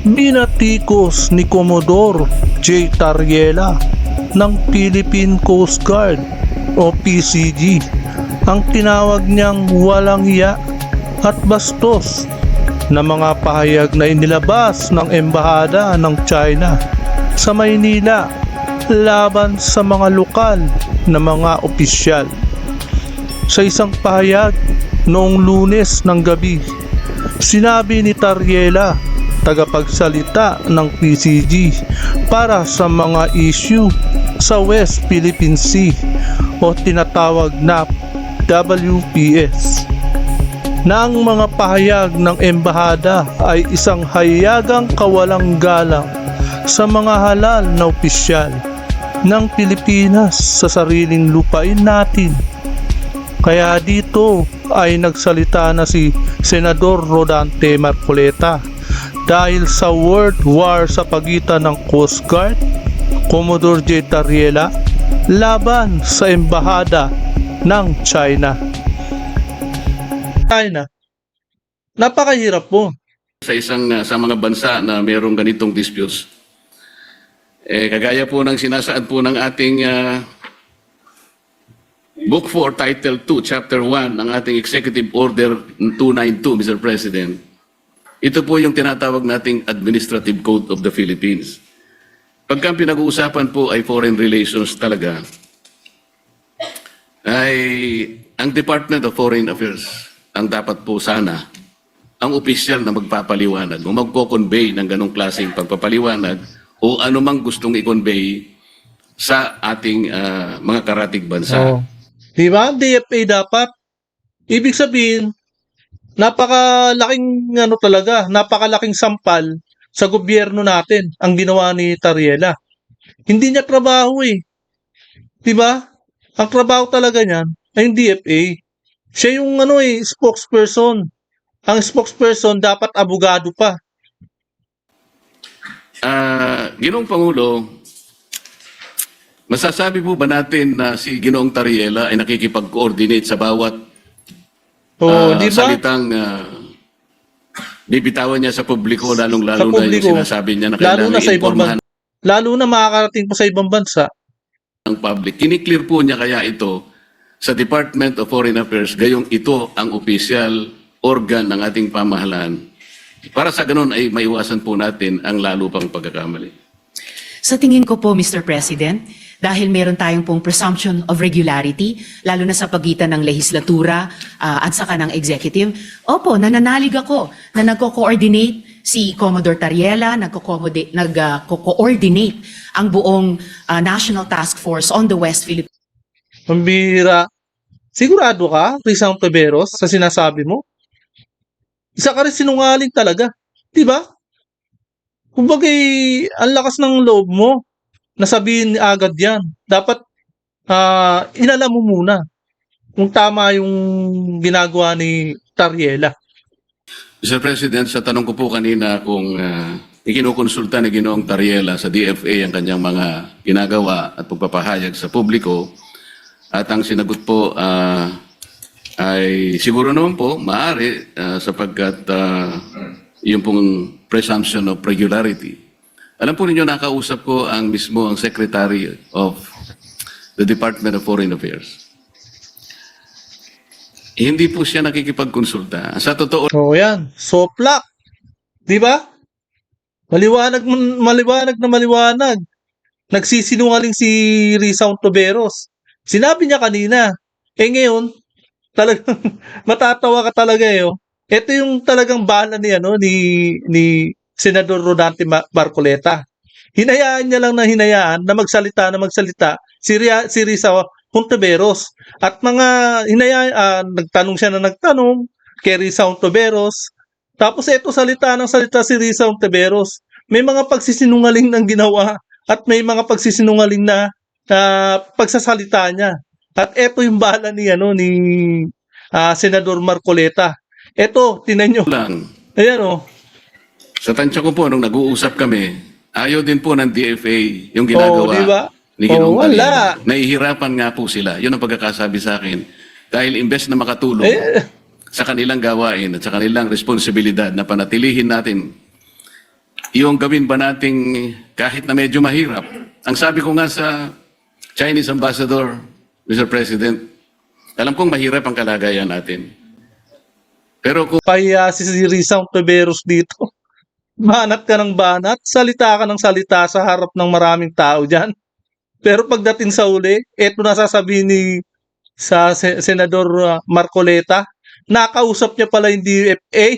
Binatikos ni Commodore J. Tariela ng Philippine Coast Guard o PCG ang tinawag niyang walang hiya at bastos na mga pahayag na inilabas ng Embahada ng China sa Maynila laban sa mga lokal na mga opisyal. Sa isang pahayag noong Lunes ng gabi, sinabi ni Tariela, tagapagsalita ng PCG para sa mga issue sa West Philippine Sea o tinatawag na WPS, na ang mga pahayag ng Embahada ay isang hayagang kawalang galang sa mga halal na opisyal ng Pilipinas sa sariling lupain natin. Kaya dito ay nagsalita na si Senador Rodante Marcoleta dahil sa world war sa pagitan ng Coast Guard, Commodore J. Tariela, laban sa Embahada ng China. Napakahirap po. Sa mga bansa na mayroong ganitong disputes. Kagaya po ng sinasaad po ng ating Book 4, Title 2, Chapter 1 ng ating Executive Order 292, Mr. President. Ito po yung tinatawag nating Administrative Code of the Philippines. Pagka pinag-uusapan po ay foreign relations talaga, ay ang Department of Foreign Affairs ang dapat po sana ang opisyal na magpapaliwanag o magko-convey ng ganong klaseng pagpapaliwanag o anumang gustong i-convey sa ating mga karatig bansa. Diba? DFA dapat. Ibig sabihin, napakalaking sampal sa gobyerno natin ang ginawa ni Tariela. Hindi niya trabaho eh. Diba? Ang trabaho talaga niyan ay yung DFA. Siya yung spokesperson. Ang spokesperson dapat abogado pa. Ginoong Pangulo, masasabi po ba natin na si Ginoong Tariela ay nakikipag-coordinate sa bawat Di ba? salitang bibitawan niya sa publiko, lalong-lalo na yung sinasabi niya na kailangan i-informahan Lalo na makakarating po sa ibang bansa. ng public. Kiniklear po niya kaya ito sa Department of Foreign Affairs, gayong ito ang official organ ng ating pamahalaan. Para sa ganun ay maiwasan po natin ang lalo pang pagkakamali. Sa tingin ko po, Mr. President, dahil meron tayong pong presumption of regularity, lalo na sa pagitan ng lehislatura at saka ng executive, opo, nananalig ako na nagko-coordinate si Commodore Tariela, nagko-coordinate ang buong National Task Force on the West Philippines. Pambira. Sigurado ka, Rizal Teberos, sa sinasabi mo? Isa ka rin sinungaling talaga. Diba? Kumbaga, ang lakas ng loob mo. Nasabihin agad yan. Dapat, inalam mo muna kung tama yung ginagawa ni Tariela. Mr. President, sa tanong ko po kanina kung ikinukonsulta ni Ginoong Tariela sa DFA ang kanyang mga ginagawa at pagpapahayag sa publiko, at ang sinagot po ay siguro naman po, maaari sapagkat yung pong presumption of regularity. Alam po ninyo, nakausap ko ang Secretary of the Department of Foreign Affairs. Hindi po siya nakikipagkonsulta. Sa totoo, Yan. Soplak. Di ba? Maliwanag na maliwanag. Nagsisinungaling si Rizal Toberos. Sinabi niya kanina. Ngayon, talagang matatawa ka talaga eh. Ito yung talagang bala ni Senador Rodante Marcoleta. Hinayaan niya lang na magsalita si Rizal Hontiveros. At nagtanong siya kay Rizal Hontiveros. Tapos salita si Rizal Hontiveros. May mga pagsisinungaling ng ginawa at may mga pagsisinungaling na pagsasalita niya. At ito yung bala ni Senador Marcoleta. Ito, tinan nyo. lang, Ayan sa tansya ko po, nung nag-uusap kami, ayaw din po ng DFA yung ginagawa diba? ni Ginoong Wala. Tariela. Nahihirapan nga po sila. Yun ang pagkakasabi sa akin. Dahil imbes na makatulong sa kanilang gawain at sa kanilang responsibilidad na panatilihin natin yung gawin ba nating kahit na medyo mahirap. Ang sabi ko nga sa Chinese Ambassador, Mr. President, alam kong mahirap ang kalagayan natin. Pero kung Pahiya si Risa Ontiveros dito. Banat ka ng banat, salita ka ng salita sa harap ng maraming tao dyan. Pero pagdating sa uli, eto na sasabihin ni Senador Marcoleta, nakausap niya pala yung DFA.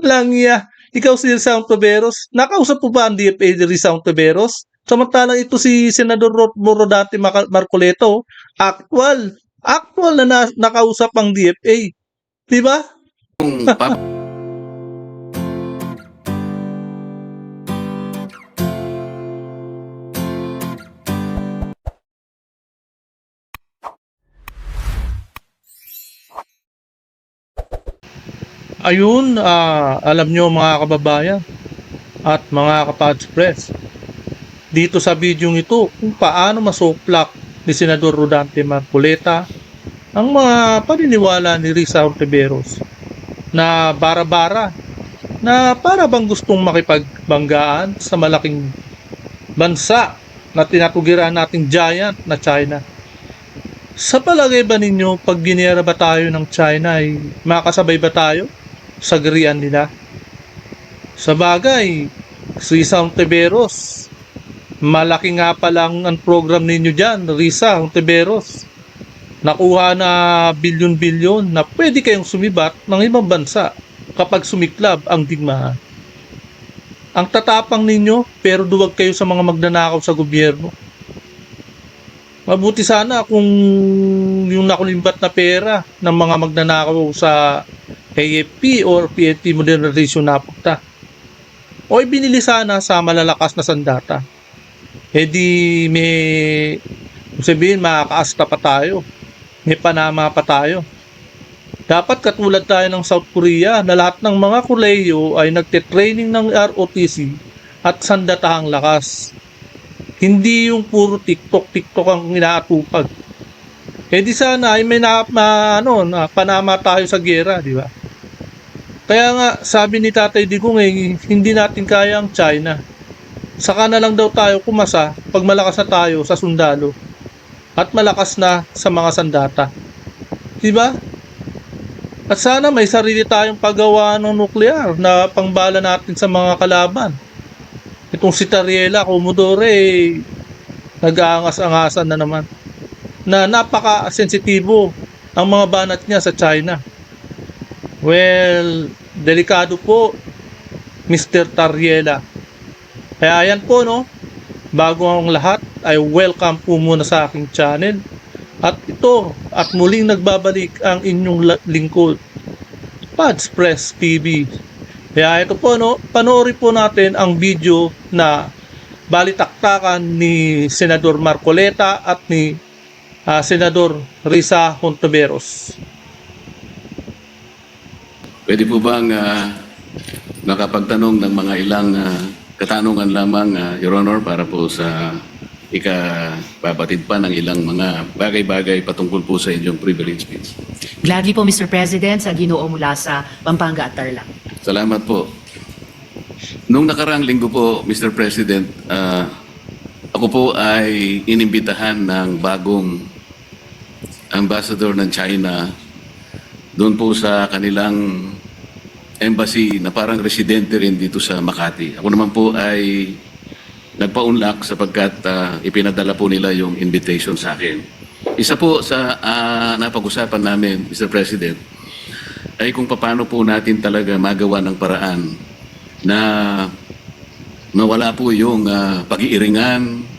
Langya, ikaw si Risa Ontiveros, nakausap po ba ang DFA ni Risa Ontiveros? Samantalang ito si Senador Rodante Marcoleta, actual na nakausap ang DFA. Di ba? pap- Ayun, alam nyo mga kababayan at mga kapads press, dito sa video ito kung paano masuplak ni Senador Rodante Marcoleta ang mga paniniwala ni Risa Ontiveros na bara-bara na para bang gustong makipagbanggaan sa malaking bansa na tinatugiran nating giant na China. Sa palagay ba ninyo, pag ginera ba tayo ng China ay makasabay ba tayo sa garian nila? Sa bagay, si Risa Ontiveros, malaki nga palang ang program ninyo dyan, Risa Ontiveros. Nakuha na bilyon-bilyon na pwede kayong sumibat ng ibang bansa kapag sumiklab ang digmaan. Ang tatapang ninyo, pero duwag kayo sa mga magnanakaw sa gobyerno. Mabuti sana kung yung nakulimbat na pera ng mga magnanakaw sa AFP or PNP Modernization napunta, o ibinili sana sa malalakas na sandata. E di may sabihin makakaasta pa tayo, may panama pa tayo. Dapat katulad tayo ng South Korea na lahat ng mga kuleyo ay nagte-training ng ROTC at sandatahang lakas. Hindi yung puro TikTok ang inaatupag. Eh di sana ay may panama tayo sa gera, di ba? Kaya nga sabi ni Tatay Digong hindi natin kaya ang China. Saka na lang daw tayo kumasa pag malakas na tayo sa sundalo at malakas na sa mga sandata. Di ba? At sana may sarili tayong paggawa ng nuklear na pangbala natin sa mga kalaban. Itong si Tariela Commodore, nag-aangas-angasan na naman. Na napaka-sensitibo ang mga banat niya sa China. Well, delikado po, Mr. Tariela. Kaya yan po, no? Bago ang lahat, ay welcome po muna sa aking channel. At ito, at muling nagbabalik ang inyong lingkod, Pads Press TV. Kaya ito po, no? Panoorin po natin ang video na balitaktakan ni Senador Marcoleta at ni Senador Risa Ontiveros. pwede po bang nakapagtanong ng mga ilang katanungan lamang, Your Honor, para po sa ikababatid pa ng ilang mga bagay-bagay patungkol po sa inyong privilege speech. Gladly po, Mr. President, sa Ginoo mula sa Pampanga at Tarlac. Salamat po. Nung nakaraang linggo po, Mr. President, ako po ay inimbitahan ng bagong ambassador ng China doon po sa kanilang embassy na parang residente rin dito sa Makati. Ako naman po ay nagpaunlak sapagkat ipinadala po nila yung invitation sa akin. Isa po sa napag-usapan namin, Mr. President, ay kung paano po natin talaga magawa ng paraan na mawala po yung pag-iiringan.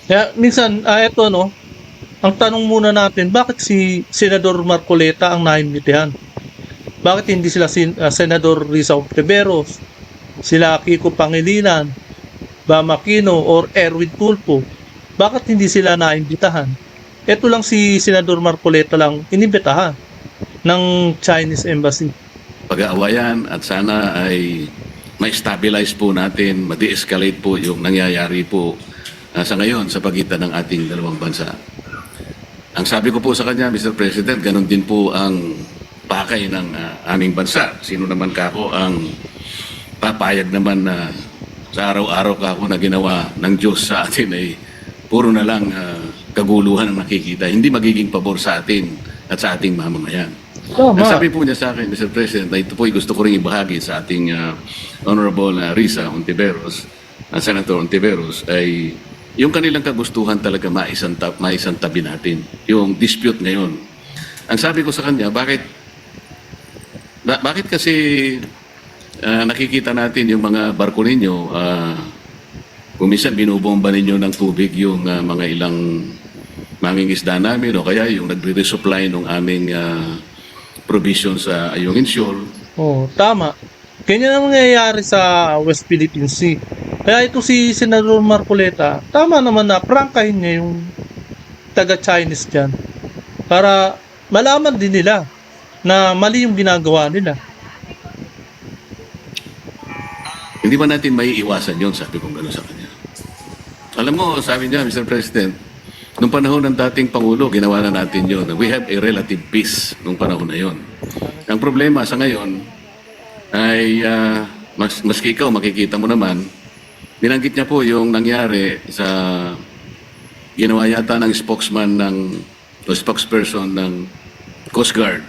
Kaya minsan, eto no, ang tanong muna natin, bakit si Senador Marcoleta ang naimbitahan? Bakit hindi sila Senador Risa Ontiveros, sila Kiko Pangilinan, Bam Aquino, or Erwin Tulfo? Bakit hindi sila naimbitahan? Ito lang si Senador Marcoleta lang inimbitahan ng Chinese Embassy. Pag-aawayan at sana ay ma-stabilize po natin, ma-de-escalate po yung nangyayari po sa ngayon sa pagitan ng ating dalawang bansa. Ang sabi ko po sa kanya, Mr. President, ganun din po ang pakay ng aming bansa. Sino naman kako ang papayag naman na sa araw-araw ka ako na ginawa ng Diyos sa atin ay puro na lang kaguluhan ang nakikita. Hindi magiging pabor sa atin at sa ating mamamayan. Tama. Ang sabi po niya sa akin, Mr. President, na ito po ay gusto ko rin ibahagi sa ating Honorable Risa Ontiveros, Senator Ontiveros, ay yung kanilang kagustuhan talaga maisantabi natin. Yung dispute ngayon. Ang sabi ko sa kanya, bakit kasi nakikita natin yung mga barko ninyo, kung minsan binubomba ninyo ng tubig yung mga ilang mangingisda namin o kaya yung nagre-resupply ng aming provision sa Ayungin Shoal. Oh, tama. Ganyan ang nangyayari sa West Philippine Sea. Kaya ito si Senador Marcoleta, tama naman na prangkahin niya yung taga-Chinese dyan. Para malaman din nila na mali yung ginagawa nila. Hindi ba natin may iwasan yun? Sabi ko gano'n sa kanya. Alam mo, sabi niya, Mr. President, nung panahon ng dating Pangulo, ginawa na natin yun. We have a relative peace nung panahon na yun. Ang problema sa ngayon ay, maski ikaw, makikita mo naman, binanggit niya po yung nangyari sa ginawa yata ng spokesperson ng Coast Guard.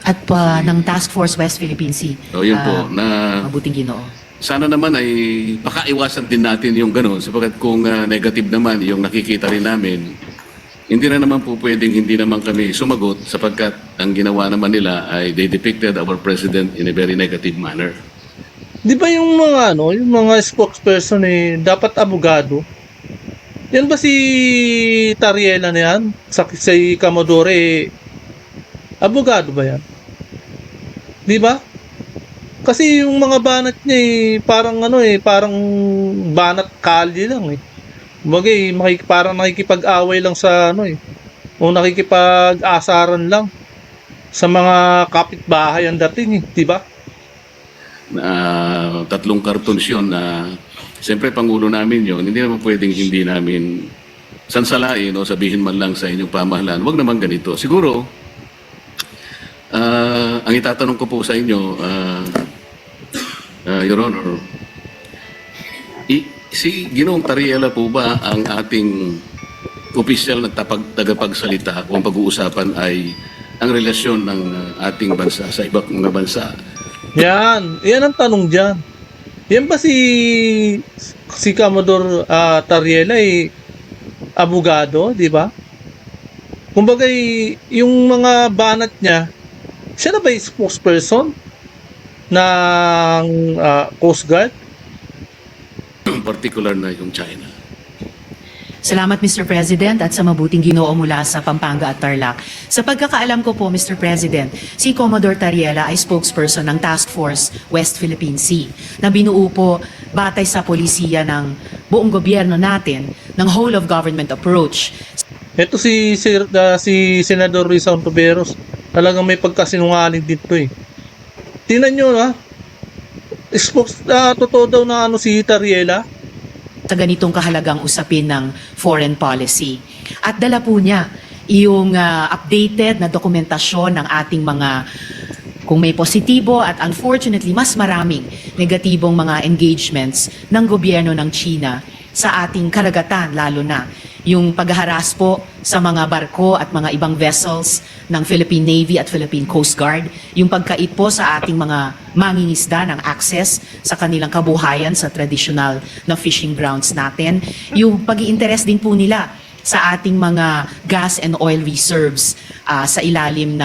At ng Task Force West Philippine Sea. So yun po, na Mabuting Ginoo. sana naman ay pakaiwasan din natin yung gano'n sapagkat kung negative naman yung nakikita rin namin, hindi na naman po pwedeng hindi naman kami sumagot sapagkat ang ginawa naman nila ay they depicted our president in a very negative manner. Di ba yung mga yung mga spokesperson dapat abogado? Yan ba si Tariela na yan? Si Commodore, abogado ba yan? Di ba? Kasi yung mga banat niya parang parang banat kalye lang Bagay, parang nakikipag-away lang sa o nakikipag-asaran lang sa mga kapitbahay ang dating di ba? Tatlong cartoons yun na siyempre Pangulo namin yun, hindi naman pwedeng hindi namin sansalain o sabihin man lang sa inyong pamahalaan, wag naman ganito. Siguro, ang itatanong ko po sa inyo, Your Honor, si Ginoong Tariela po ba ang ating opisyal na tagapagsalita kung pag-uusapan ay ang relasyon ng ating bansa sa ibang mga bansa? Yan ang tanong dyan. Yan ba si Commodore Tariela abogado, di ba? Kumbaga yung mga banat niya, siya na ba yung spokesperson ng Coast Guard? Particular na yung China. Salamat Mr. President at sa mabuting Ginoo mula sa Pampanga at Tarlac. Sa pagkakaalam ko po Mr. President, si Commodore Tariela ay spokesperson ng Task Force West Philippine Sea na binuo po batay sa polisiya ng buong gobyerno natin ng whole of government approach. Ito si Senador Risa Ontiveros, talagang may pagkasinungaling dito Tingnan nyo totoo daw na si Tariela Sa ganitong kahalagang usapin ng foreign policy. At dala po niya yung updated na dokumentasyon ng ating mga, kung may positibo at unfortunately mas maraming negatibong mga engagements ng gobyerno ng China sa ating karagatan, lalo na yung paghaharas po sa mga barko at mga ibang vessels ng Philippine Navy at Philippine Coast Guard, yung pagkait po sa ating mga mangingisda ng access sa kanilang kabuhayan sa traditional na fishing grounds natin, yung pag-iinteres din po nila sa ating mga gas and oil reserves sa ilalim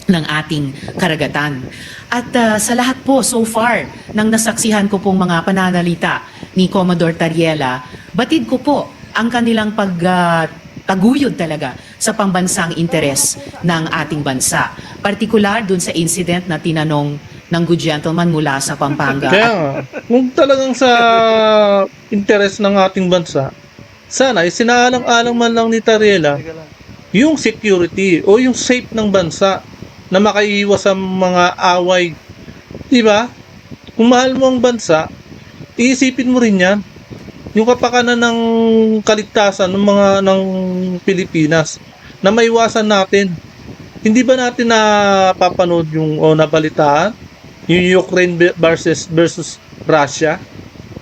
ng ating karagatan. At sa lahat po, so far, nang nasaksihan ko pong mga pananalita ni Commodore Tariela, batid ko po ang kanilang pagtaguyod talaga sa pambansang interes ng ating bansa. Partikular dun sa incident na tinanong ng good gentleman mula sa Pampanga. Kaya nga, kung talagang sa interes ng ating bansa, sana isinaalang-alang man lang ni Tariela yung security o yung safe ng bansa na makaiiwas sa mga away. Diba? Kung mahal mo ang bansa, iisipin mo rin yan. Yung kapakanan ng kaligtasan ng Pilipinas na maiwasan natin. Hindi ba natin napapanood yung nabalitaan yung Ukraine versus Russia?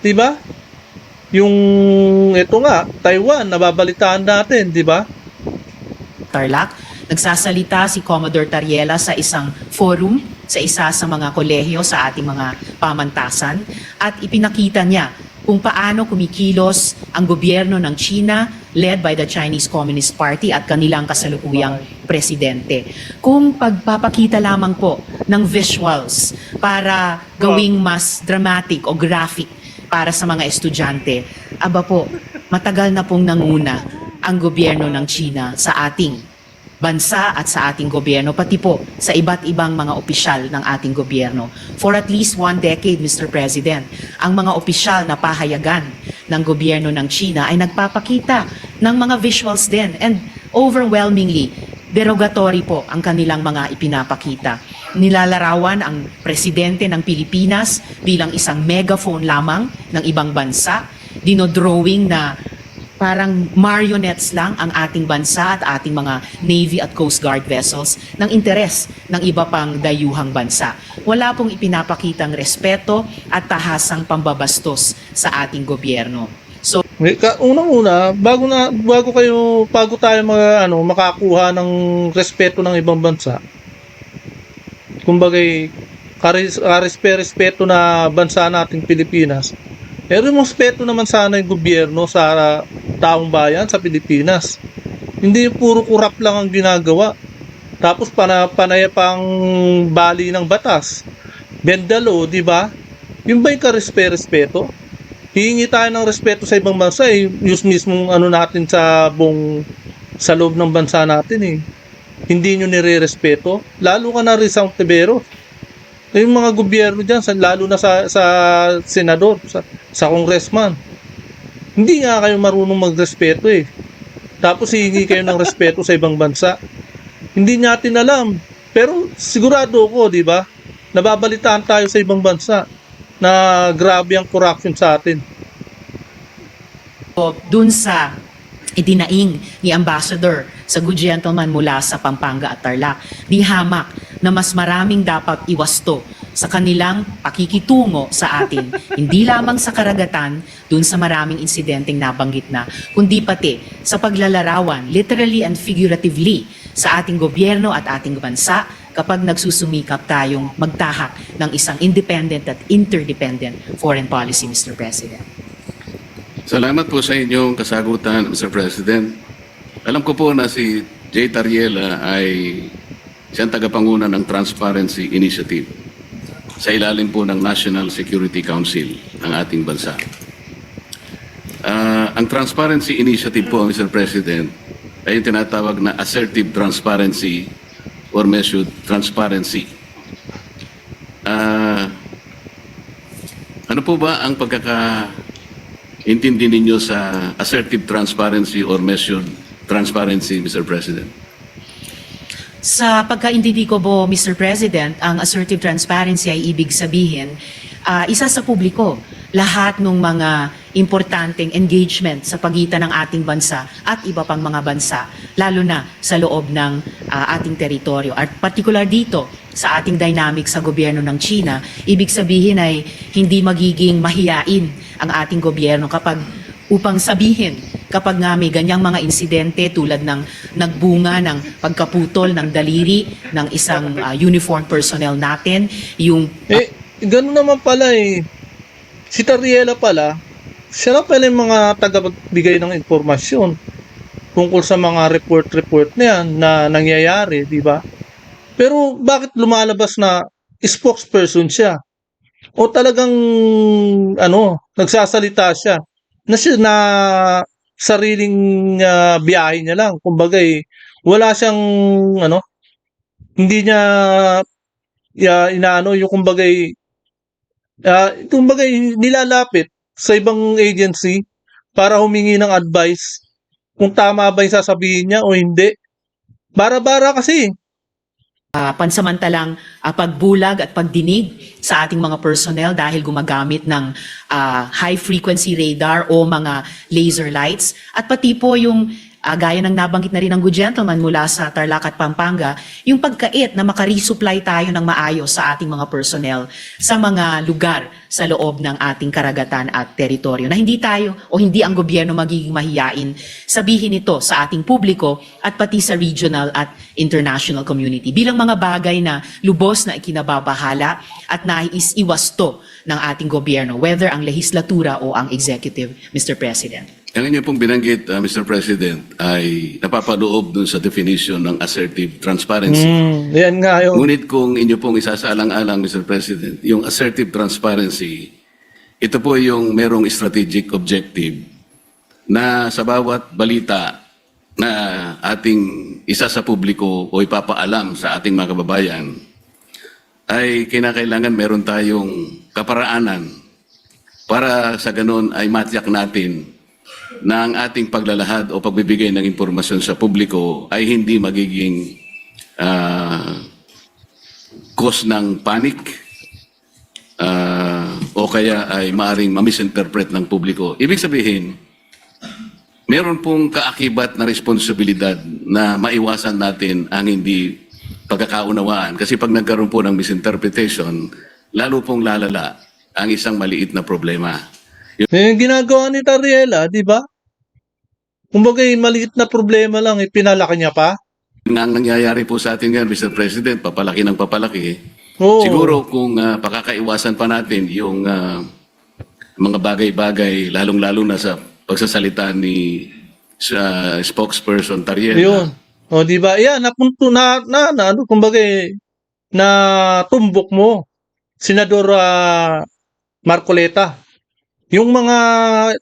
'di ba? Yung ito nga, Taiwan, nababalitaan natin, 'di ba? Tarlac, nagsasalita si Commodore Tariela sa isang forum sa isa sa mga kolehiyo sa ating mga pamantasan at ipinakita niya kung paano kumikilos ang gobyerno ng China led by the Chinese Communist Party at kanilang kasalukuyang presidente. Kung pagpapakita lamang po ng visuals para gawing mas dramatic o graphic para sa mga estudyante, aba po, matagal na pong nanguna ang gobyerno ng China sa ating bansa at sa ating gobyerno, pati po sa iba't ibang mga opisyal ng ating gobyerno. For at least 1 decade, Mr. President, ang mga opisyal na pahayagan ng gobyerno ng China ay nagpapakita ng mga visuals din and overwhelmingly derogatory po ang kanilang mga ipinapakita. Nilalarawan ang presidente ng Pilipinas bilang isang megaphone lamang ng ibang bansa, dinodrawing na parang marionettes lang ang ating bansa at ating mga Navy at Coast Guard vessels ng interes ng iba pang dayuhang bansa. Wala pong ipinapakitang respeto at tahasang pambabastos sa ating gobyerno. So, Unang-una, bago tayo makakuha ng respeto ng ibang bansa. Kumbaga, respeto na bansa nating Pilipinas. Pero respeto naman sana yung gobyerno sa taong bayan sa Pilipinas. Hindi puro kurap lang ang ginagawa. Tapos panaya pang bali ng batas. Bend the law, di ba? Yung ba yung respeto? Hihingi tayo ng respeto sa ibang bansa, use mismong natin sa loob ng bansa natin eh. Hindi nyo nire-respeto. Lalo ka na rin sa Ontiveros. Yung mga gobyerno dyan, lalo na sa senador, sa congressman. Hindi nga kayo marunong magrespeto eh. Tapos hihingi kayo ng respeto sa ibang bansa. Hindi natin alam. Pero sigurado ko, di ba? Nababalitaan tayo sa ibang bansa na grabe ang corruption sa atin. dun sa idinaing ni Ambassador sa good gentleman mula sa Pampanga at Tarlac, di hamak na mas maraming dapat iwasto sa kanilang pakikitungo sa atin, hindi lamang sa karagatan dun sa maraming insidenteng nabanggit na, kundi pati sa paglalarawan, literally and figuratively, sa ating gobyerno at ating bansa kapag nagsusumikap tayong magtahak ng isang independent at interdependent foreign policy, Mr. President. Salamat po sa inyong kasagutan, Mr. President. Alam ko po na si J. Tariela ay siyang tagapanguna ng Transparency Initiative sa ilalim po ng National Security Council ng ating bansa. Ang Transparency Initiative po, Mr. President, ay yung tinatawag na assertive transparency or measured transparency. Ano po ba ang pagkakaintindi ninyo sa assertive transparency or measured transparency, Mr. President? Sa pagkaintindi ko po, Mr. President, ang assertive transparency ay ibig sabihin, isa sa publiko, lahat ng mga importanteng engagement sa pagitan ng ating bansa at iba pang mga bansa, lalo na sa loob ng ating teritoryo. At particular dito, sa ating dynamic sa gobyerno ng China, ibig sabihin ay hindi magiging mahiyain ang ating gobyerno upang sabihin kapag nga may ganyang mga insidente tulad ng nagbunga ng pagkaputol ng daliri ng isang uniformed personnel natin, yung Ganun naman pala eh. Si Tariela pala, siya na pala yung mga tagapagbigay ng informasyon tungkol sa mga report na yan na nangyayari, di ba? Pero bakit lumalabas na spokesperson siya? O talagang nagsasalita siya na sariling biyahe niya lang. Kumbaga wala siyang hindi niya yung kumbaga nilalapit sa ibang agency para humingi ng advice kung tama ba yung sasabihin niya o hindi. Bara-bara kasi. Pansamantalang pagbulag at pagdinig sa ating mga personnel dahil gumagamit ng high frequency radar o mga laser lights at pati po yung gaya ng nabanggit na rin ng good gentleman mula sa Tarlac at Pampanga, yung pagkait na makaresupply tayo ng maayos sa ating mga personnel sa mga lugar sa loob ng ating karagatan at teritoryo, na hindi tayo o hindi ang gobyerno magiging mahiyain sabihin ito sa ating publiko at pati sa regional at international community bilang mga bagay na lubos na ikinababahala at naiiwasto ng ating gobyerno, whether ang lehislatura o ang executive, Mr. President. Ang inyo pong binanggit, Mr. President, ay napapaloob dun sa definition ng assertive transparency. Yan nga yun. Ngunit kung inyo pong isasaalang-alang, Mr. President, yung assertive transparency, ito po yung merong strategic objective na sa bawat balita na ating isa sa publiko o ipapaalam sa ating mga kababayan, ay kinakailangan meron tayong kaparaanan para sa ganun ay matiyak natin na ang ating paglalahad o pagbibigay ng impormasyon sa publiko ay hindi magiging cause ng panic o kaya ay maaring ma-misinterpret ng publiko. Ibig sabihin, meron pong kaakibat na responsibilidad na maiwasan natin ang hindi pagkakaunawaan. Kasi pag nagkaroon po ng misinterpretation, lalo pong lalala ang isang maliit na problema. Yung ginagawa ni Tariela, di ba? Kumbaga, maliit na problema lang, pinalaki niya pa. Yun ang nangyayari po sa atin ngayon, Mr. President, papalaki ng papalaki. Oo. Siguro kung pakakaiwasan pa natin yung mga bagay-bagay, lalong-lalo na sa pagsasalita ni spokesperson Tariela. Yun. O, di ba? Yan, napunto ano, kumbaga, na tumbok mo, Senador Marcoleta. Yung mga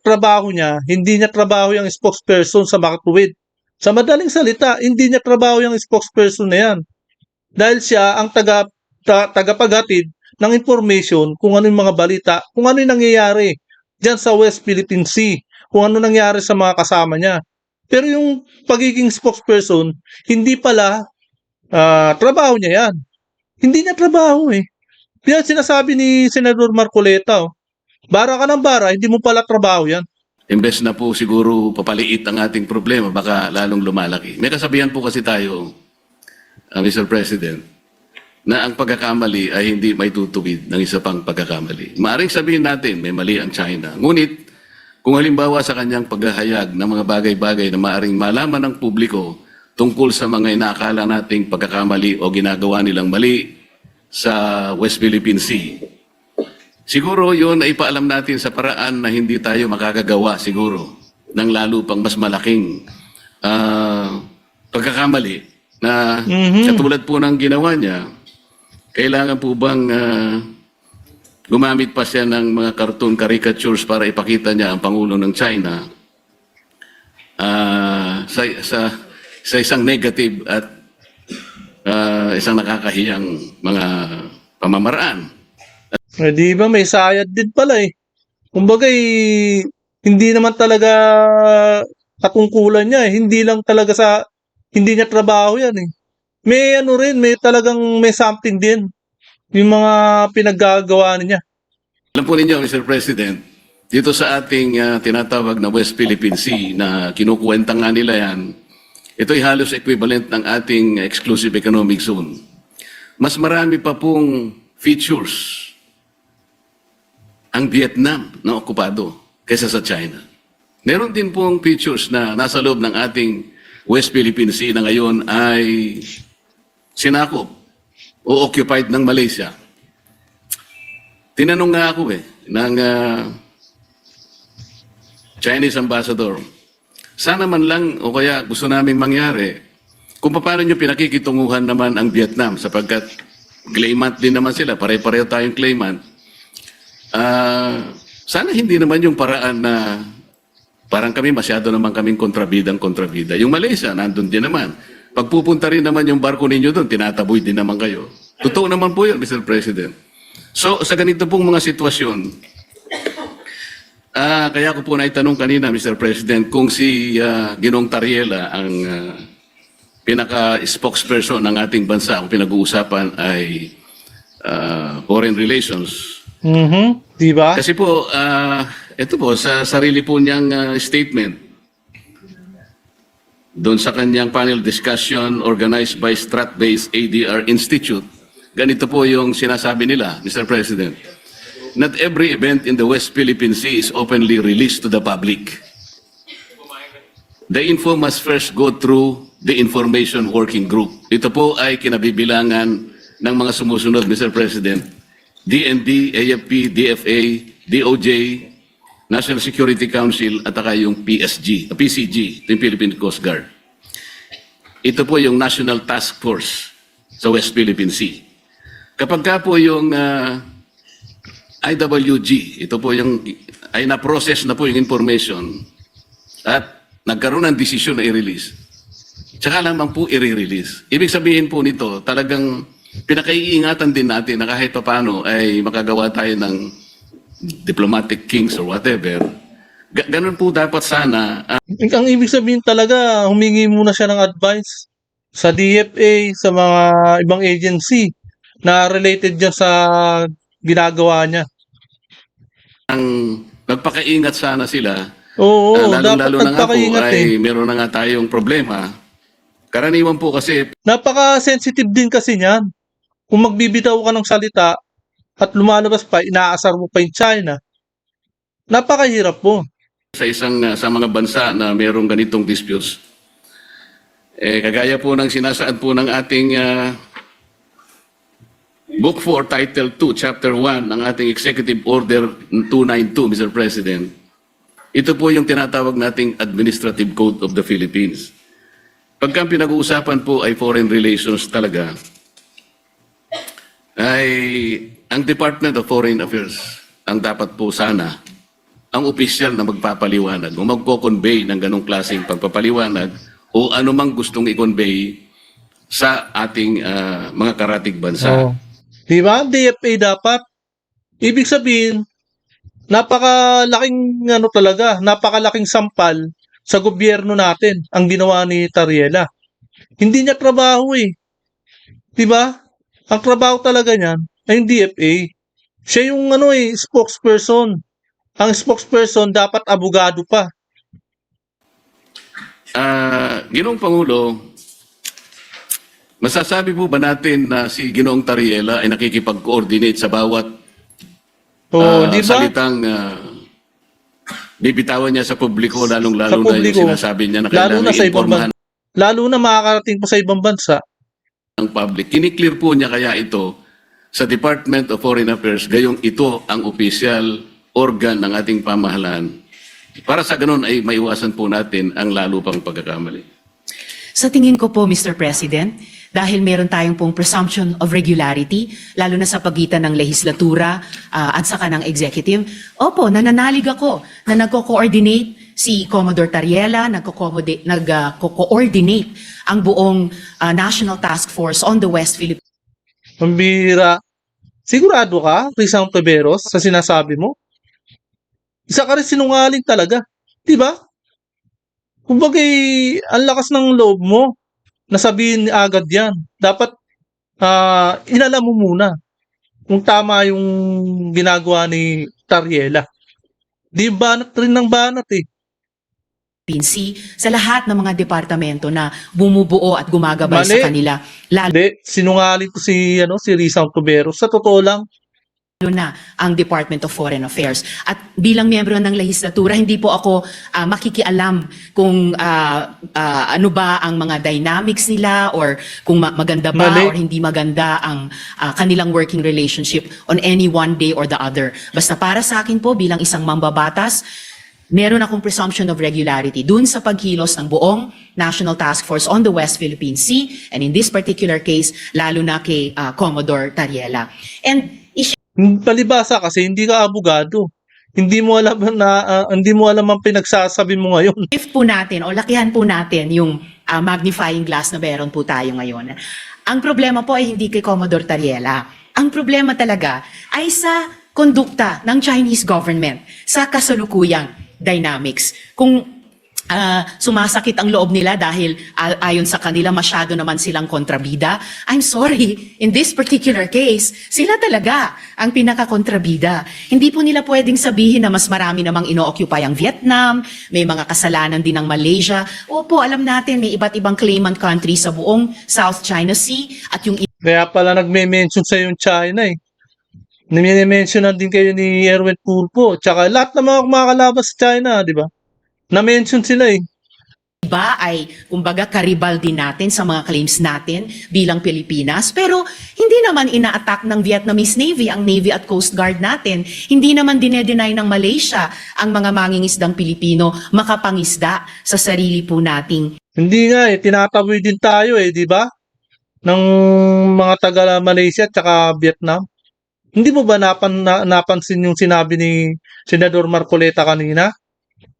trabaho niya, hindi niya trabaho yung spokesperson sa makatuwid. Sa madaling salita, hindi niya trabaho yung spokesperson na yan. Dahil siya ang tagapaghatid ng information kung ano yung mga balita, kung ano yung nangyayari dyan sa West Philippine Sea, kung ano nangyayari sa mga kasama niya. Pero yung pagiging spokesperson, hindi pala trabaho niya yan. Hindi niya trabaho eh. Yan sinasabi ni Senador Marcoleta, bara ka ng bara, hindi mo pala trabaho yan. Imbes na po siguro papaliit ang ating problema, baka lalong lumalaki. May kasabihan po kasi tayo, Mr. President, na ang pagkakamali ay hindi may tutuwid ng isa pang pagkakamali. Maaring sabihin natin, may mali ang China. Ngunit, kung halimbawa sa kanyang paghahayag ng mga bagay-bagay na maaring malaman ng publiko tungkol sa mga inaakala nating pagkakamali o ginagawa nilang mali sa West Philippine Sea, siguro yun ay ipaalam natin sa paraan na hindi tayo makakagawa siguro ng lalo pang mas malaking pagkakamali na katulad po ng ginawa niya. Kailangan po bang gumamit pa siya ng mga cartoon caricatures para ipakita niya ang Pangulo ng China sa isang negative at isang nakakahiyang mga pamamaraan? Di ba may sayad din pala eh. Kumbaga hindi naman talaga katungkulan niya eh. Hindi niya trabaho yan eh. May ano rin, may something din. Yung mga pinaggagawa niya. Alam po ninyo, Mr. President, dito sa ating tinatawag na West Philippine Sea na kinukuwenta nga nila yan, ito ay halos equivalent ng ating exclusive economic zone. Mas marami pa pong features ang Vietnam na okupado kaysa sa China. Meron din pong features na nasa loob ng ating West Philippine Sea na ngayon ay sinakop o occupied ng Malaysia. Tinanong nga ako ng Chinese ambassador, sana man lang o kaya gusto naming mangyari kung paano nyo pinakikitunguhan naman ang Vietnam sapagkat claimant din naman sila, pare-pareho tayong claimant. Sana hindi naman yung paraan na parang kami masyado naman kaming kontrabida. Yung Malaysia, nandun din naman. Pagpupunta rin naman yung barko ninyo doon, tinataboy din naman kayo. Totoo naman po yun, Mr. President. So, sa ganito pong mga sitwasyon, kaya ko po naitanong kanina, Mr. President, kung si Ginong Tariela ang pinaka-spokesperson ng ating bansa, kung pinag-uusapan ay foreign relations. Diba? Kasi po, ito po, sa sarili po niyang statement, doon sa kanyang panel discussion organized by Strat-based ADR Institute, ganito po yung sinasabi nila, Mr. President. Not every event in the West Philippine Sea is openly released to the public. The info must first go through the Information Working Group. Ito po ay kinabibilangan ng mga sumusunod, Mr. President. DND, AFP, DFA, DOJ, National Security Council, at saka yung PCG, yung Philippine Coast Guard. Ito po yung National Task Force sa West Philippine Sea. Kapag ka po yung IWG, ito po yung, ay na-process na po yung information at nagkaroon ng desisyon na i-release, tsaka lamang po i-release. Ibig sabihin po nito, talagang pinakaiingatan din natin na kahit paano ay makagawa tayo ng diplomatic kings or whatever. Ganun po dapat sana. Ang ibig sabihin talaga, humingi muna siya ng advice sa DFA, sa mga ibang agency na related dyan sa ginagawa niya. Ang nagpakaingat sana sila. Oo, Lalo-lalo dapat na nga po nagpakaingat ay meron na nga tayong problema. Karaniwan po kasi Napaka-sensitive din kasi niyan. Kung magbibitaw ka ng salita at lumalabas pa, inaasar mo pa yung China, napakahirap po. sa mga bansa na merong ganitong disputes. Kagaya po ng sinasaad po ng ating Book 4, Title 2, Chapter 1 ng ating Executive Order 292, Mr. President. Ito po yung tinatawag nating Administrative Code of the Philippines. Pagka pinag-uusapan po ay foreign relations talaga, ay ang Department of Foreign Affairs ang dapat po sana ang opisyal na magpapaliwanag o magko-convey ng ganong klaseng pagpapaliwanag o anumang gustong i-convey sa ating mga karatig bansa. Oh. Di ba? DFA dapat. Ibig sabihin, napakalaking napakalaking sampal sa gobyerno natin ang ginawa ni Tariela. Hindi niya trabaho eh. Di ba? Ang trabaho talaga niyan ay yung DFA. Siya yung spokesperson. Ang spokesperson dapat abogado pa. Ginoong Pangulo, masasabi po ba natin na si Ginoong Tariela ay nakikipag-coordinate sa bawat Di ba? salitang bibitawan niya sa publiko, lalong-lalo Sa na publiko, yung sinasabi niya na lalo na kailangan sa ibang informahan Lalo na makakarating pa sa ibang bansa. ng public. Kiniklear po niya kaya ito sa Department of Foreign Affairs, gayong ito ang official organ ng ating pamahalaan. Para sa ganun ay maiwasan po natin ang lalo pang pagkakamali. Sa tingin ko po, Mr. President, dahil meron tayong pong presumption of regularity, lalo na sa pagitan ng lehislatura at saka ng executive, opo, nananalig ako na nagko-coordinate si Commodore Tariela, nagko-coordinate ang buong National Task Force on the West Philippines. Pambira. Sigurado ka, Rizal Tiberos, sa sinasabi mo? Isa ka rin sinungaling talaga. Di ba? Kumbaga, ang lakas ng loob mo na sabihin agad yan. Dapat inalam mo muna kung tama yung ginagawa ni Tariela. Di banat rin ng banat eh. Sea, sa lahat ng mga departamento na bumubuo at gumagabay sa Mali. kanila, lalo Hindi, sinungaling ko si Rizal Tiberos. Sa totoo lang, na ang Department of Foreign Affairs. At bilang miyembro ng lehislatura, hindi po ako makikialam kung ano ba ang mga dynamics nila or kung maganda ba Mali. or hindi maganda ang kanilang working relationship on any one day or the other. Basta para sa akin po, bilang isang mambabatas, meron akong presumption of regularity dun sa pagkilos ng buong National Task Force on the West Philippine Sea, and in this particular case, lalo na kay Commodore Tariela. And palibasa kasi hindi ka abogado. Hindi mo alam ang pinagsasabi mo ngayon. if po natin o lakihan po natin yung magnifying glass na meron po tayo ngayon. Ang problema po ay hindi kay Commodore Tariela. Ang problema talaga ay sa kondukta ng Chinese government sa kasalukuyang dynamics. Kung sumasakit ang loob nila dahil ayon sa kanila masyado naman silang kontrabida. I'm sorry, in this particular case, sila talaga ang pinaka-kontrabida. Hindi po nila pwedeng sabihin na mas marami namang ino-occupy ang Vietnam, may mga kasalanan din ng Malaysia. Opo, alam natin may iba't ibang claimant country sa buong South China Sea at yung Kaya pala nagme-mention sa yung China eh. Nime-mentionan din kayo ni Erwin Tulfo. Tsaka lahat ng mga kumakalaban sa China, di ba? Na-mention sila eh. iba ay kumbaga karibal din natin sa mga claims natin bilang Pilipinas. Pero hindi naman ina-attack ng Vietnamese Navy ang Navy at Coast Guard natin. Hindi naman dinedenay ng Malaysia ang mga mangingisdang Pilipino makapangisda sa sarili po nating. Hindi nga eh, tinataboy din tayo eh, di ba? Ng mga taga Malaysia at saka Vietnam. Hindi mo ba napansin yung sinabi ni Senador Marcoleta kanina?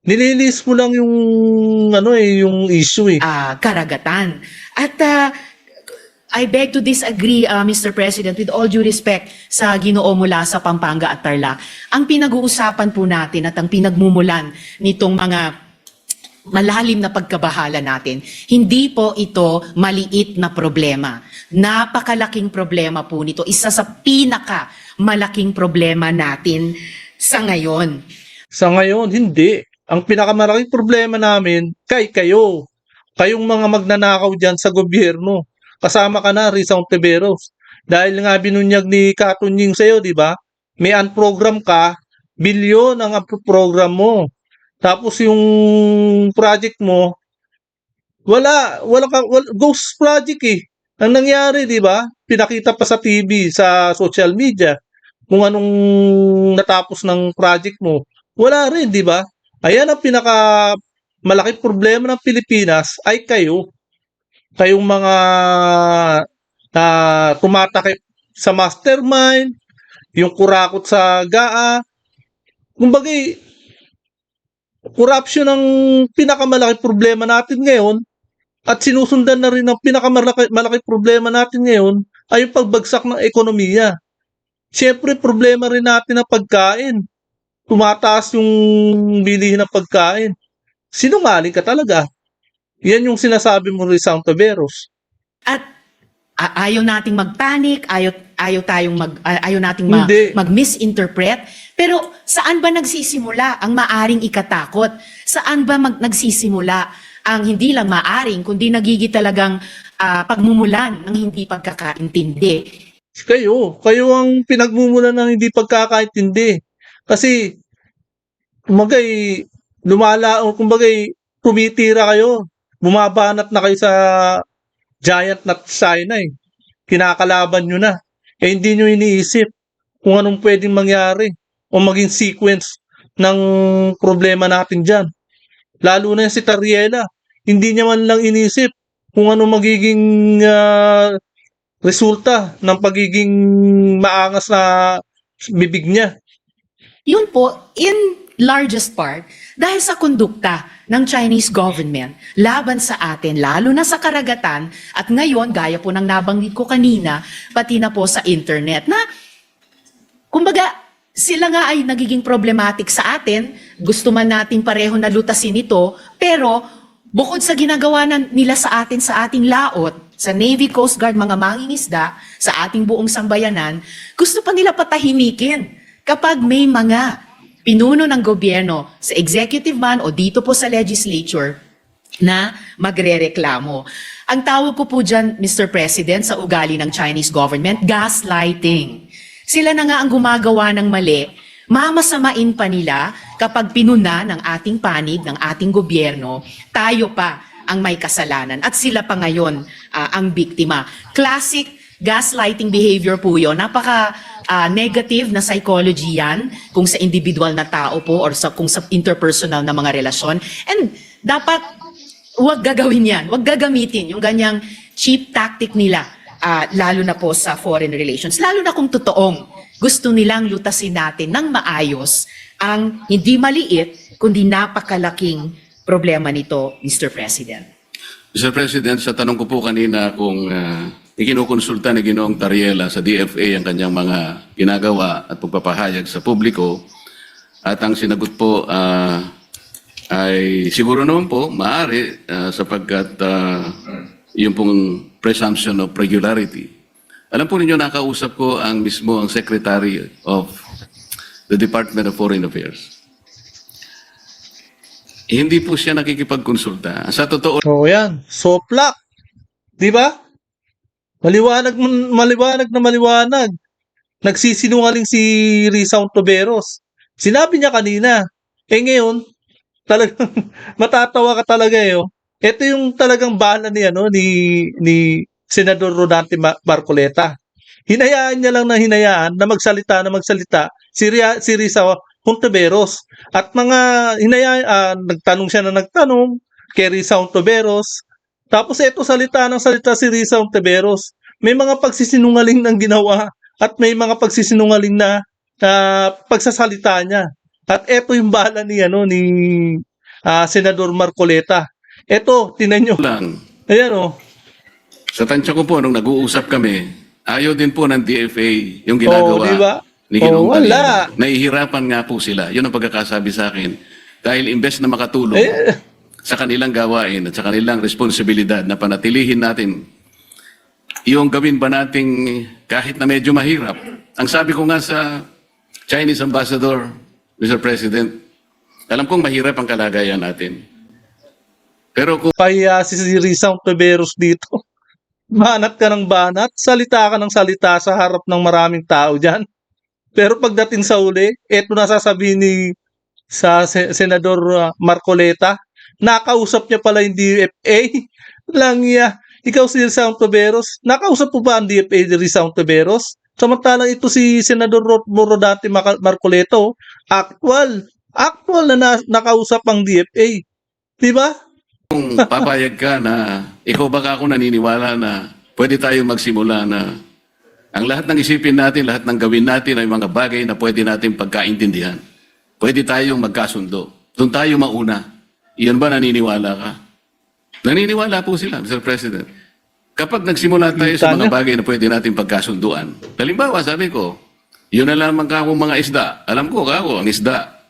Nililis mo lang yung yung issue eh. Karagatan. At I beg to disagree, Mr. President, with all due respect sa Ginoo mula sa Pampanga at Tarlac. Ang pinag-uusapan po natin at ang pinagmumulan nitong mga malalim na pagkabahala natin, hindi po ito maliit na problema. Napakalaking problema po nito. Isa sa malaking problema natin sa ngayon. Sa ngayon, hindi. Ang pinakamalaking problema namin, kayo. Kayong mga magnanakaw dyan sa gobyerno. Kasama ka na, Risa Ontiveros. Dahil nga binunyag ni Katunying sa'yo, di ba? May unprogram ka, bilyon ang program mo. Tapos yung project mo, wala ghost project eh. Ang nangyari, di ba? Pinakita pa sa TV, sa social media, kung anong natapos ng project mo. Wala rin, di ba? Ayan ang malaking problema ng Pilipinas ay kayo. Kayong mga tumatakip sa mastermind, yung kurakot sa GAA. Kumbaga, corruption ang pinakamalaking problema natin ngayon at sinusundan na rin ng pinakamalaking problema natin ngayon ay yung pagbagsak ng ekonomiya. Siyempre, problema rin natin ang pagkain. Tumataas yung bilihin ng pagkain. Sinungaling ka talaga. Yan yung sinasabi mo rin sa Ontiveros. At ayaw nating magpanic, ayaw nating Hindi. mag-misinterpret. Pero saan ba nagsisimula ang maaring ikatakot? Saan ba nagsisimula ang hindi lang maaring, kundi nagiging talagang pagmumulan ng hindi pagkakaintindi? Kayo ang pinagmumulan ng hindi pagkakaintindi. Kasi, kumbagay, tumitira kayo. Bumabanat na kayo sa giant na China eh. Kinakalaban nyo na. Eh hindi nyo iniisip kung anong pwedeng mangyari o maging sequence ng problema natin dyan. Lalo na si Tariela. Hindi niya man lang iniisip kung anong magiging resulta ng pagiging maangas na bibig niya. Yun po, in largest part, dahil sa kondukta ng Chinese government laban sa atin, lalo na sa karagatan, at ngayon, gaya po ng nabanggit ko kanina, pati na po sa internet, na, kumbaga, sila nga ay nagiging problematic sa atin, gusto man natin pareho na lutasin ito, pero bukod sa ginagawa nila sa atin sa ating laot, sa Navy, Coast Guard, mga mangingisda, sa ating buong sambayanan, gusto pa nila patahimikin kapag may mga pinuno ng gobyerno sa executive man o dito po sa legislature na magrereklamo. Ang tawag ko po dyan, Mr. President, sa ugali ng Chinese government, gaslighting. Sila na nga ang gumagawa ng mali, mamasamain pa nila kapag pinuna ng ating panig, ng ating gobyerno, tayo pa ang may kasalanan at sila pa ngayon ang biktima. Classic gaslighting behavior po yun. Napaka negative na psychology yan kung sa individual na tao po or kung sa interpersonal na mga relasyon. And dapat huwag gagawin yan. Huwag gagamitin yung ganyang cheap tactic nila, lalo na po sa foreign relations. Lalo na kung totoong gusto nilang lutasin natin ng maayos ang hindi maliit kundi napakalaking problema nito, Mr. President. Mr. President, sa tanong ko po kanina kung ikinukonsulta ni Ginoong Tariela sa DFA ang kanyang mga ginagawa at pagpapahayag sa publiko at ang sinagot po ay ay siguro naman po maaari sapagkat yung pong presumption of regularity. Alam po ninyo, nakausap ko ang Secretary of the Department of Foreign Affairs. Hindi po siya nakikipagkonsulta. Sa totoo O yan, soplak. Di ba? Maliwanag na maliwanag. Nagsisinungaling si Risa Ontiveros. Sinabi niya kanina. Ngayon, talagang matatawa ka talaga oh. Ito yung talagang bala ni Senador Rodante Marcoleta. Hinayaan niya lang na magsalita si Risa Ontiveros. At nagtanong siya na nagtanong kay Risa Ontiveros. Tapos ito salita si Risa Ontiveros. May mga pagsisinungaling ng ginawa at may mga pagsisinungaling na pagsasalita niya. At ito yung bala ni Senador Marcoleta. Ito, tinan nyo. lang, Ayan oh. sa tansya ko po, nung nag-uusap kami, ayaw din po ng DFA yung ginagawa diba? ni Ginoong Wala. Tarriela. Nahihirapan nga po sila. Yun ang pagkakasabi sa akin. Dahil imbes na makatulong sa kanilang gawain at sa kanilang responsibilidad na panatilihin natin yung gawin ba nating kahit na medyo mahirap. Ang sabi ko nga sa Chinese Ambassador, Mr. President, alam kong mahirap ang kalagayan natin. Pero kung Pahiya si Risa Ontiveros dito. Banat ka ng banat, salita ka ng salita sa harap ng maraming tao dyan. Pero pagdating sa uli, eto na sasabihin Senador Marcoleta, nakausap niya pala yung DFA. Langya. Ikaw si Risa Ontiveros, nakausap po ba ang DFA ni Risa Ontiveros? Samantalang ito si Senador Rodante Marcoleta, actual na nakausap ang DFA. Diba? papayag ka na ikaw baka ako naniniwala na pwede tayong magsimula na ang lahat ng isipin natin, lahat ng gawin natin ay mga bagay na pwede natin pagkaintindihan. Pwede tayong magkasundo. Doon tayo mauna. Iyan ba naniniwala ka? Naniniwala po sila, Mr. President. Kapag nagsimula tayo sa mga bagay na pwede natin pagkasunduan. Halimbawa, sabi ko, yun na lamang ka akong mga isda. Alam ko, ang isda.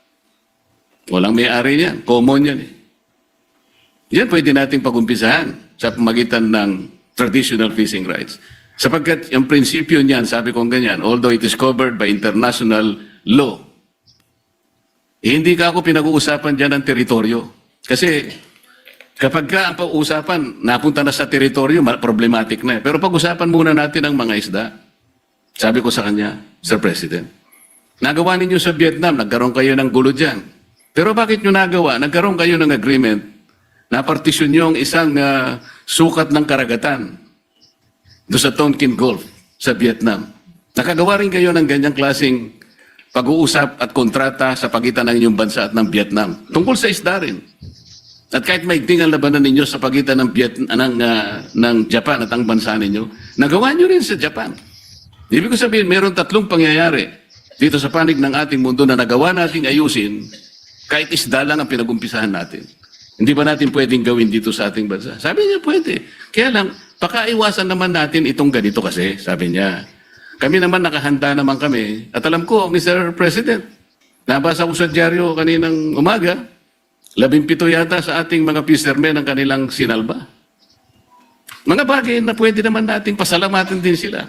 Walang may-ari niyan. Common yan eh. Yan pwede natin pag-umpisahan sa pamagitan ng traditional fishing rights. Sapagkat yung prinsipyo niyan, sabi kong ganyan, although it is covered by international law, hindi ka ako pinag-uusapan dyan ng teritoryo. Kasi kapag ka ang pag-uusapan, napunta na sa teritoryo, problematic na eh. Pero pag-usapan muna natin ang mga isda. Sabi ko sa kanya, Sir President, nagawa ninyo sa Vietnam, nagkaroon kayo ng gulo dyan. Pero bakit nyo nagawa? Nagkaroon kayo ng agreement na partisyon nyo ang isang sukat ng karagatan doon sa Tonkin Gulf sa Vietnam. Nakagawa rin kayo ng ganyang klaseng pag-uusap at kontrata sa pagitan ng inyong bansa at ng Vietnam. Tungkol sa isda rin. At kahit maigting ang labanan ninyo sa pagitan ng Japan at ang bansa ninyo, nagawa nyo rin sa Japan. Ibig ko sabihin, mayroon tatlong pangyayari dito sa panig ng ating mundo na nagawa nating ayusin kahit isda lang ang pinag-umpisahan natin. Hindi ba natin pwedeng gawin dito sa ating bansa? Sabi niya, pwede. Kaya lang, pakaiwasan naman natin itong ganito kasi, sabi niya. Kami naman nakahanda naman kami. At alam ko, Mr. President, nabasa ko sa dyaryo kaninang umaga, 17 yata sa ating mga fishermen ang kanilang sinalba. Mga bagay na pwede naman nating pasalamatan din sila.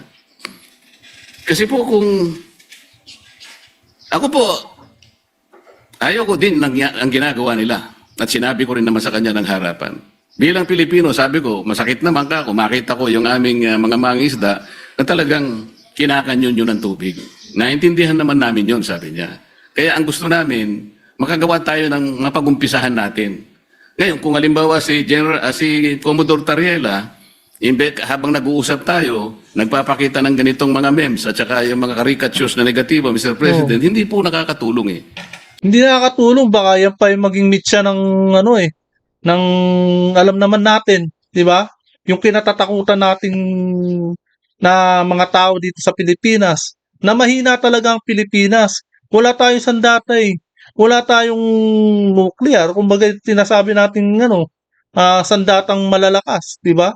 Kasi po kung ako po, ayaw ko din ang ginagawa nila. At sinabi ko rin naman sa kanya ng harapan. Bilang Pilipino, sabi ko, masakit naman ka kung makita ko yung aming mga mangisda na talagang kinakanyon yun ng tubig. Naintindihan naman namin yun, sabi niya. Kaya ang gusto namin, makagawa tayo ng mapag-umpisahan natin. Ngayon, kung halimbawa si Commodore Tarriela, habang nag-uusap tayo, nagpapakita ng ganitong mga memes at saka yung mga caricatures na negatibo, Mr. President, hindi po nakakatulong eh. Hindi nakakatulong, baka yan pa yung maging mitya ng ng alam naman natin, di ba? Yung kinatatakutan nating na mga tao dito sa Pilipinas, na mahina talaga ang Pilipinas. Wala tayong sandata eh. Wala tayong nuclear, kumbaga tinasabi natin sandatang malalakas, di ba?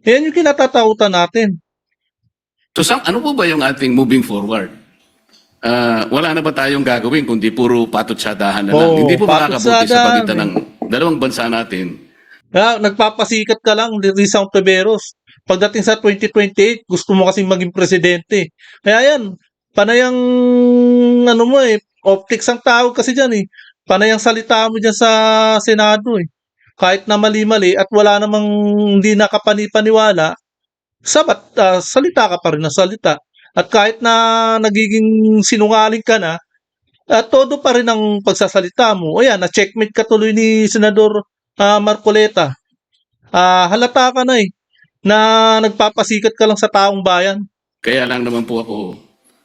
Yan yung kinatatakutan natin. So ano po ba yung ating moving forward? wala na ba tayong gagawin kundi puro patutsadahan na lang? Oo, Hindi po makakabuti sa patutsadahan pagitan ng dalawang bansa natin. Kaya nagpapasikat ka lang, Rizal Taveros. Pagdating sa 2028, gusto mo kasing maging presidente. Kaya yan, panayang ano mo optics ang tawag kasi dyan Panayang salita mo dyan sa Senado Kahit na mali-mali at wala namang hindi nakapani-paniwala, salita ka pa rin na salita. At kahit na nagiging sinungaling ka na, todo pa rin ang pagsasalita mo. O yan, na-checkmate ka tuloy ni Senador Marcoleta. Halata ka na nagpapasikat ka lang sa taong bayan. Kaya lang naman po ako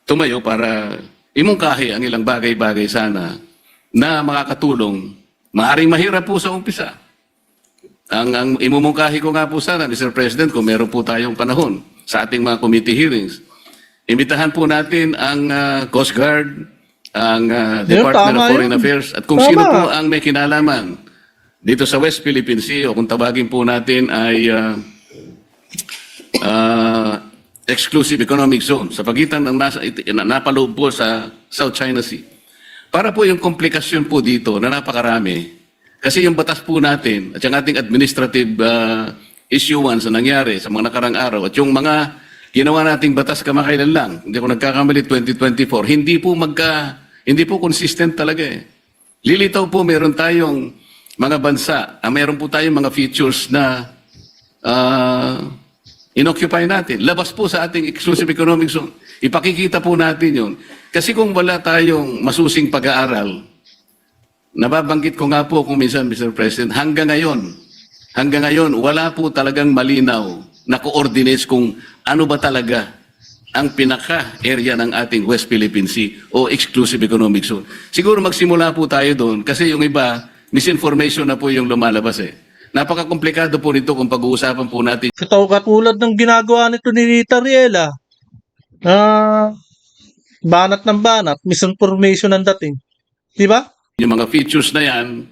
tumayo para imungkahi ang ilang bagay-bagay sana na makakatulong. Maaring mahirap po sa umpisa. Ang imumungkahi ko nga po sana, Mr. President, kung meron po tayong panahon sa ating mga committee hearings, imbitahan po natin ang Coast Guard, ang Department of tama Foreign yun. Affairs, at kung Tama. sino po ang may kinalaman dito sa West Philippine Sea, o kung tawagin po natin ay exclusive economic zone sa pagitan ng napaloob po sa South China Sea. Para po yung komplikasyon po dito na napakarami, kasi yung batas po natin at yung ating administrative issuance na nangyari sa mga nakarang araw at yung mga ginawa nating batas kamakailan lang, hindi ko nagkakamali 2024, hindi po consistent talaga Lilitaw po meron tayong mga bansa, meron po tayong mga features na inoccupy natin. Labas po sa ating exclusive economic zone. Ipakikita po natin yun. Kasi kung wala tayong masusing pag-aaral, nababanggit ko nga po kung minsan, Mr. President, hanggang ngayon, wala po talagang malinaw na coordinates kung ano ba talaga ang pinaka-area ng ating West Philippine Sea o exclusive economic zone. Siguro magsimula po tayo doon kasi yung iba, misinformation na po yung lumalabas Napaka-komplikado po nito kung pag-uusapan po natin Katulad ng ginagawa nito ni Rita Riela. Banat ng banat, misinformation ang dating. Di ba? yung mga features na yan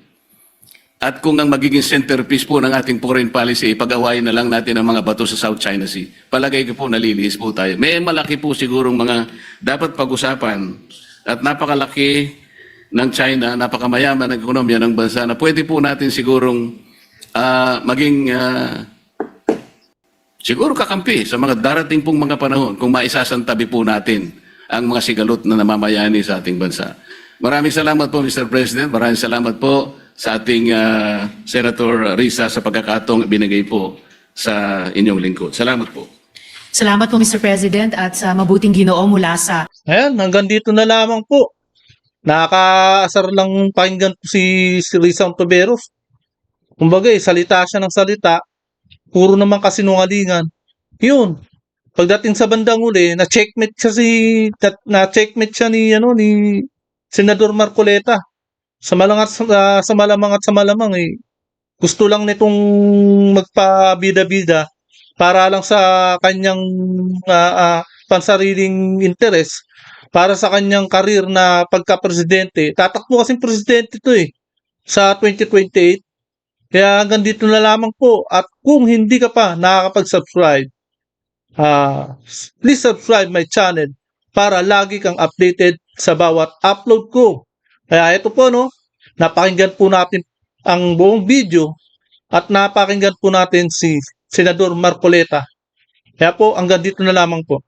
at kung ang magiging centerpiece po ng ating foreign policy, pag-awayin na lang natin ang mga bato sa South China Sea. Palagay ko po nalilihis po tayo. May malaki po sigurong mga dapat pag-usapan at napakalaki ng China, napakamayaman ng ekonomiya ng bansa na pwede po natin sigurong maging siguro kakampi sa mga darating pong mga panahon kung maisasantabi po natin ang mga sigalot na namamayani sa ating bansa. Maraming salamat po, Mr. President. Maraming salamat po sa ating Senator Risa sa pagkakataong binigay po sa inyong lingkod. Salamat po. Salamat po, Mr. President, at sa mabuting Ginoo mula sa Ayan, hanggang dito na lamang po. Nakakaasar lang pakinggan po si Rizal Taveros. Kumbaga salita siya ng salita. Puro naman kasinungalingan. Yun. Pagdating sa bandang uli, na-checkmate siya ni Senador Marcoleta. Sa malamang at sa malamang gusto lang nitong magpabida-bida para lang sa kanyang pansariling interes, para sa kanyang karir na pagka-presidente. Tatakbo kasing presidente ito sa 2028. Kaya hanggang dito na lamang po. At kung hindi ka pa nakakapag-subscribe, please subscribe my channel para lagi kang updated sa bawat upload ko. Kaya ito po napakinggan po natin ang buong video at napakinggan po natin si Senador Marcoleta. Kaya po hanggang dito na lamang po.